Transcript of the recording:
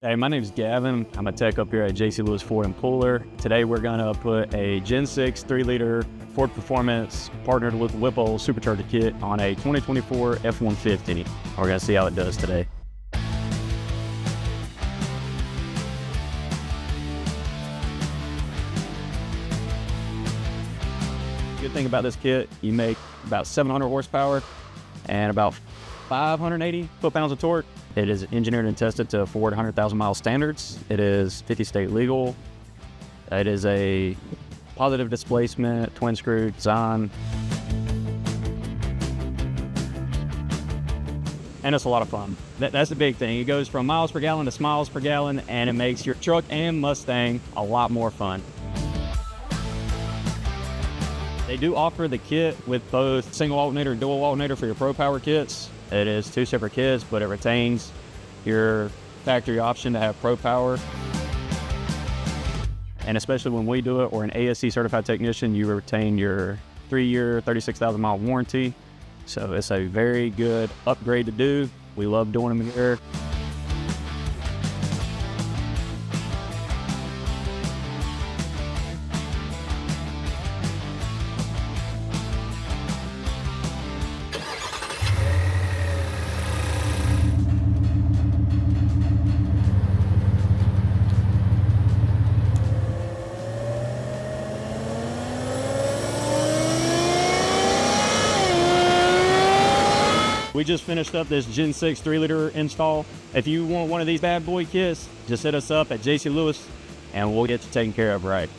Hey, my name is Gavin. I'm a tech up here at JC Lewis Ford and Pooler. Today we're gonna put a Gen 6 3-liter Ford Performance partnered with Whipple Supercharger kit on a 2024 F150. We're gonna see how it does today. Good thing about this kit, you make about 700 horsepower and about 580 foot-pounds of torque. It is engineered and tested to Ford 100,000 mile standards. It is 50 state legal. It is a positive displacement, twin screw design. And it's a lot of fun. That's the big thing. It goes from miles per gallon to smiles per gallon, and it makes your truck and Mustang a lot more fun. They do offer the kit with both single alternator and dual alternator for your Pro Power kits. It is two separate kits, but it retains your factory option to have Pro Power. And especially when we do it, or an ASC certified technician, you retain your 3-year, 36,000 mile warranty. So it's a very good upgrade to do. We love doing them here. We just finished up this Gen 6 3-liter install. If you want one of these bad boy kits, just hit us up at JC Lewis and we'll get you taken care of right.